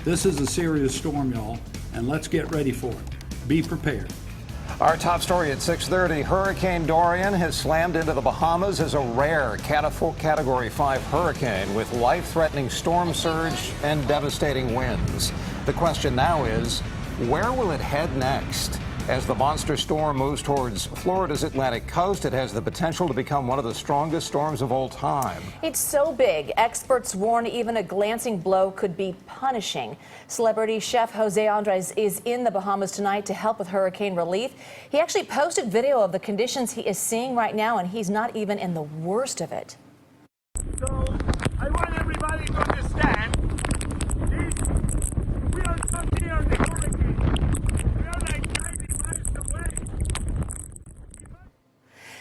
This is a serious storm, y'all, and let's get ready for it. Be prepared. Our top story at 6:30, Hurricane Dorian has slammed into the Bahamas as a rare Category 5 hurricane with life-threatening storm surge and devastating winds. The question now is, where will it head next? As the monster storm moves towards Florida's Atlantic coast, it has the potential to become one of the strongest storms of all time. It's so big, experts warn even a glancing blow could be punishing. Celebrity chef Jose Andres is in the Bahamas tonight to help with hurricane relief. He actually posted video of the conditions he is seeing right now, and he's not even in the worst of it. So I want everybody to understand, we are not near the hurricane. We are like 90 miles away.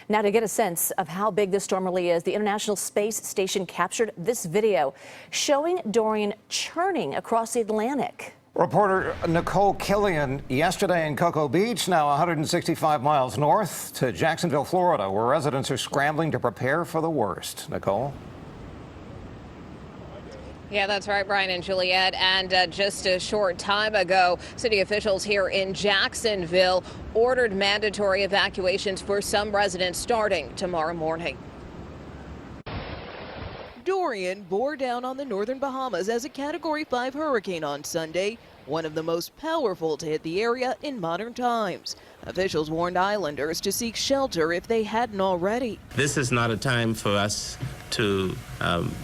Now, to get a sense of how big this storm really is, the International Space Station captured this video showing Dorian churning across the Atlantic. Reporter Nikole Killion yesterday in Cocoa Beach, now 165 miles north to Jacksonville, Florida, where residents are scrambling to prepare for the worst. Nikole? Yeah, that's right, Brian and Juliet. And just a short time ago, city officials here in Jacksonville ordered mandatory evacuations for some residents starting tomorrow morning. Dorian bore down on the Northern Bahamas as a Category 5 hurricane on Sunday, one of the most powerful to hit the area in modern times. Officials warned islanders to seek shelter if they hadn't already. This is not a time for us to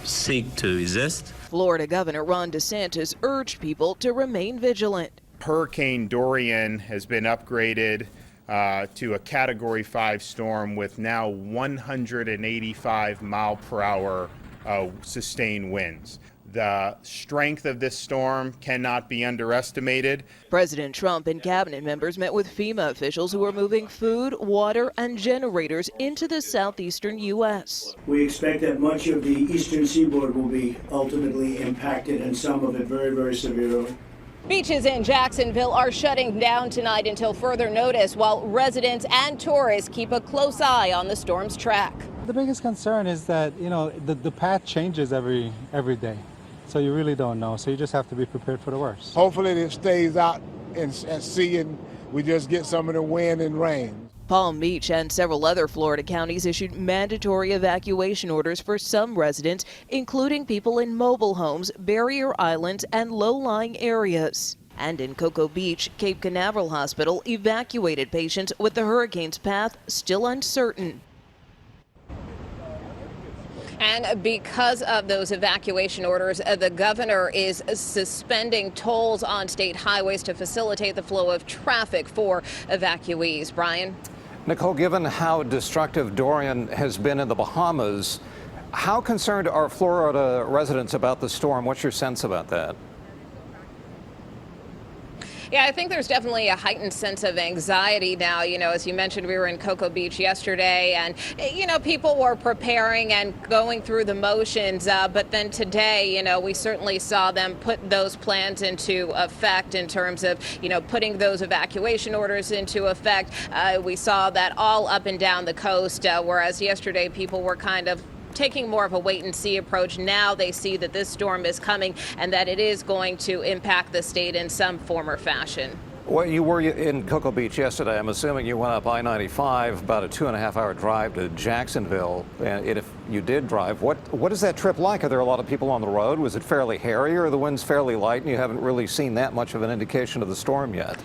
seek to resist. Florida Governor Ron DeSantis urged people to remain vigilant. Hurricane Dorian has been upgraded to a Category 5 storm with now 185 mile per hour sustained winds. The strength of this storm cannot be underestimated. President Trump and cabinet members met with FEMA officials who are moving food, water, and generators into the southeastern U.S. We expect that much of the eastern seaboard will be ultimately impacted, and some of it very, very severely. Beaches in Jacksonville are shutting down tonight until further notice, while residents and tourists keep a close eye on the storm's track. The biggest concern is that, the path changes every day. So you really don't know. So you just have to be prepared for the worst. Hopefully it stays out and sea, and we just get some of the wind and rain. Palm Beach and several other Florida counties issued mandatory evacuation orders for some residents, including people in mobile homes, barrier islands, and low-lying areas. And in Cocoa Beach, Cape Canaveral Hospital evacuated patients with the hurricane's path still uncertain. And because of those evacuation orders, the governor is suspending tolls on state highways to facilitate the flow of traffic for evacuees. Brian? Nikole, given how destructive Dorian has been in the Bahamas, how concerned are Florida residents about the storm? What's your sense about that? Yeah, I think there's definitely a heightened sense of anxiety now. As you mentioned, we were in Cocoa Beach yesterday, and, people were preparing and going through the motions. But then today, we certainly saw them put those plans into effect in terms of, putting those evacuation orders into effect. We saw that all up and down the coast, whereas yesterday people were kind of taking more of a wait-and-see approach. Now they see that this storm is coming and that it is going to impact the state in some form or fashion. Well, you were in Cocoa Beach yesterday. I'm assuming you went up I-95, about a 2.5-hour drive to Jacksonville. And if you did drive, what is that trip like? Are there a lot of people on the road? Was it fairly hairy, or are the winds fairly light and you haven't really seen that much of an indication of the storm yet?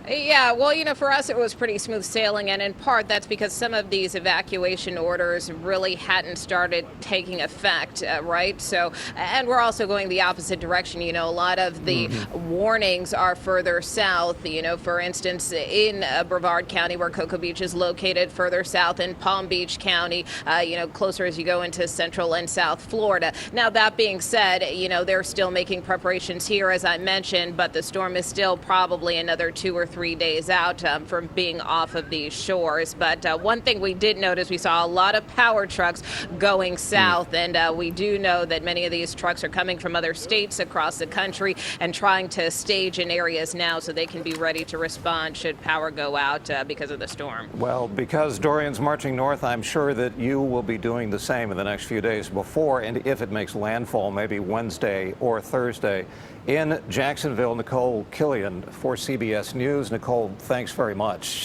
Yeah, well, for us it was pretty smooth sailing, and in part that's because some of these evacuation orders really hadn't started taking effect, right? So, and we're also going the opposite direction. A lot of the warnings are further south. For instance, in Brevard County, where Cocoa Beach is located, further south in Palm Beach County, closer as you go into Central and South Florida. Now, that being said, they're still making preparations here, as I mentioned, but the storm is still probably another 2 or 3 3 days out from being off of these shores. But one thing we did notice, we saw a lot of power trucks going south, and we do know that many of these trucks are coming from other states across the country and trying to stage in areas now so they can be ready to respond should power go out because of the storm. Well, because Dorian's marching north, I'm sure that you will be doing the same in the next few days before and if it makes landfall, maybe Wednesday or Thursday. In Jacksonville, Nikole Killion for CBS News. Nikole, thanks very much.